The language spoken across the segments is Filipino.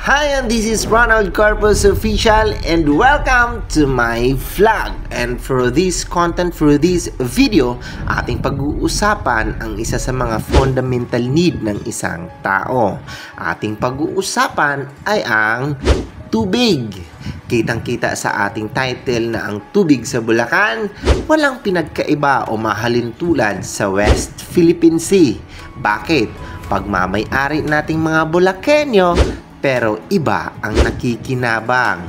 Hi, and this is Ronald Corpus Official and welcome to my vlog. And for this content, for this video, ating pag-uusapan ang isa sa mga fundamental need ng isang tao. Ating pag-uusapan ay ang tubig. Kitang-kita sa ating title na ang tubig sa Bulacan, walang pinagkaiba o mahalintulad sa West Philippine Sea. Bakit? Pagmamay-ari nating mga Bulakenyo, pero iba ang nakikinabang.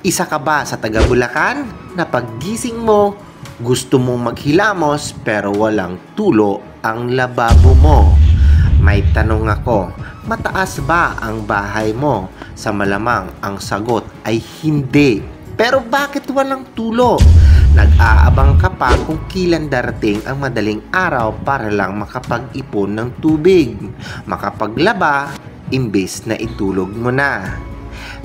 Isa ka ba sa taga Bulacan na paggising mo, gusto mong maghilamos pero walang tulo ang lababo mo? May tanong ako, mataas ba ang bahay mo? Sa malamang ang sagot ay hindi. Pero bakit walang tulo? Nag-aabang ka pa kung kailan darating ang madaling araw para lang makapag-ipon ng tubig, makapaglaba, imbes na itulog mo na.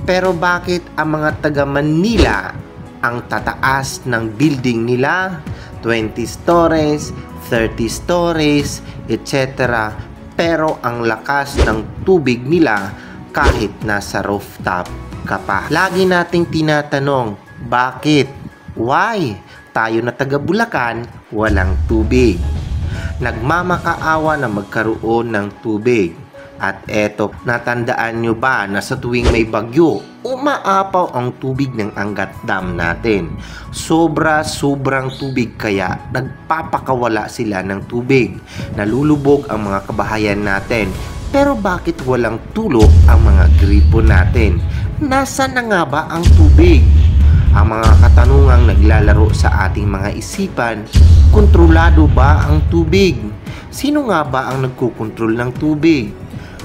Pero bakit ang mga taga Manila ang tataas ng building nila, 20 stories, 30 stories, etc. Pero ang lakas ng tubig nila kahit nasa rooftop ka pa. Lagi nating tinatanong, bakit? Why? Tayo na taga Bulacan, walang tubig. Nagmamakaawa na magkaroon ng tubig. At eto, natandaan nyo ba na sa tuwing may bagyo, umaapaw ang tubig ng Angat Dam natin. Sobrang tubig kaya nagpapakawala sila ng tubig. Nalulubog ang mga kabahayan natin. Pero bakit walang tulo ang mga gripo natin? Nasaan na nga ba ang tubig? Ang mga katanungang naglalaro sa ating mga isipan, kontrolado ba ang tubig? Sino nga ba ang nagkukontrol ng tubig?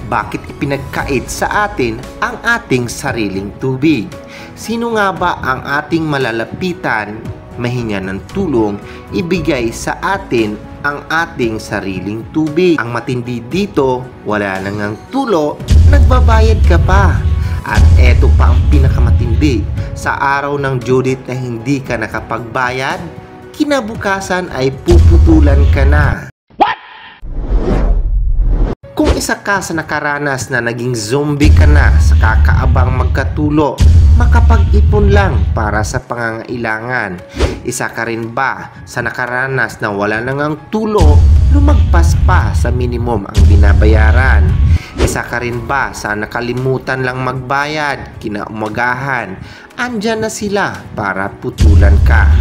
Bakit ipinagkait sa atin ang ating sariling tubig? Sino nga ba ang ating malalapitan, mahinga ng tulong, ibigay sa atin ang ating sariling tubig? Ang matindi dito, wala nang ang tulo, nagbabayad ka pa. At eto pa ang pinakamatindi, sa araw ng Judith na hindi ka nakapagbayad, kinabukasan ay puputulan ka na. Kung isa ka sa nakaranas na naging zombie ka na sa kakaabang magkatulo, makapag-ipon lang para sa pangangailangan. Isa ka rin ba sa nakaranas na wala nang ang tulo, lumagpas pa sa minimum ang binabayaran? Isa ka rin ba sa nakalimutan lang magbayad, kinaumagahan, andyan na sila para putulan ka?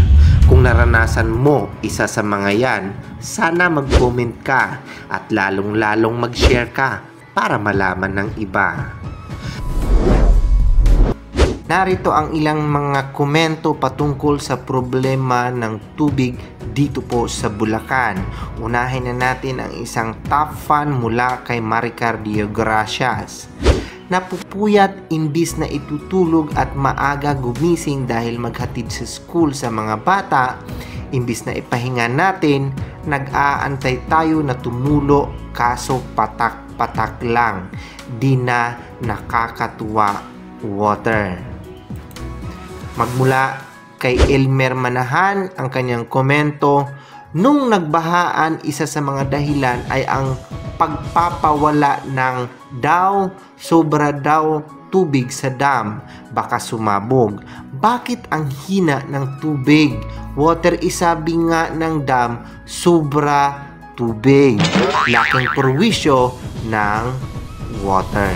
Kung naranasan mo isa sa mga yan, sana mag-comment ka at lalong-lalong mag-share ka para malaman ng iba. Narito ang ilang mga komento patungkol sa problema ng tubig dito po sa Bulacan. Unahin na natin ang isang top fan mula kay Maricar Diogracias. Napupuyat imbis na itutulog at maaga gumising dahil maghatid sa school sa mga bata, imbis na ipahinga natin, nag-aantay tayo na tumulo kaso patak-patak lang. Di na nakakatuwa. Water. Magmula kay Elmer Manahan ang kanyang komento, nung nagbahaan, isa sa mga dahilan ay ang pagpapawala ng sobra daw tubig sa dam, baka sumabog. Bakit ang hina ng tubig? Water isabi nga ng dam, sobra tubig. Laking perwisyo ng water.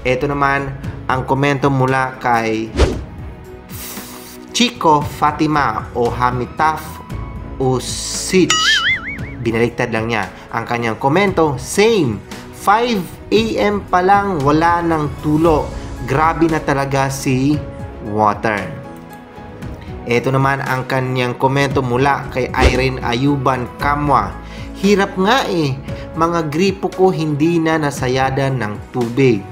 Ito naman ang komento mula kay Chico Fatima o Hamitaf Usich. Binaliktad lang niya ang kanyang komento. Same, 5 AM pa lang wala ng tulo. Grabe na talaga si water. Ito naman ang kanyang komento mula kay Irene Ayuban Kamwa. Hirap nga mga gripo ko hindi na nasayadan ng tubig.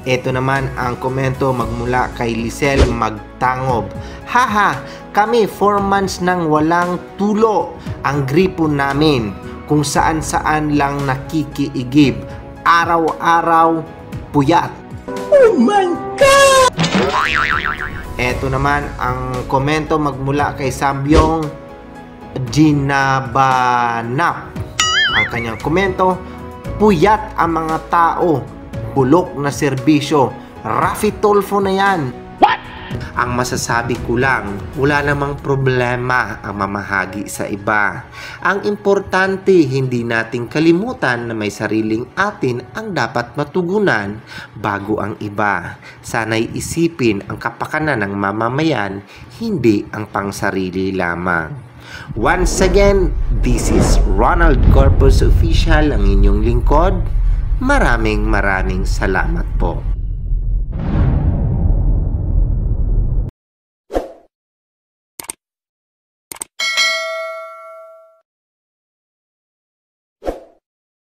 Ito naman ang komento magmula kay Lisel Magtangob. Haha, kami 4 months nang walang tulo ang gripo namin. Kung saan-saan lang nakikiigib. Araw-araw puyat. Oh my God! Ito naman ang komento magmula kay Sambyong Ginabanap. Ang kanyang komento, puyat ang mga tao. bulok na serbisyo. Raffy Tulfo na yan. Ang masasabi ko lang, wala namang problema ang mamahagi sa iba. Ang importante, hindi nating kalimutan na may sariling atin ang dapat matugunan bago ang iba. Sana'y isipin ang kapakanan ng mamamayan, hindi ang pangsarili lamang. Once again, this is Ronald Corpus Official, ang inyong lingkod. Maraming salamat po.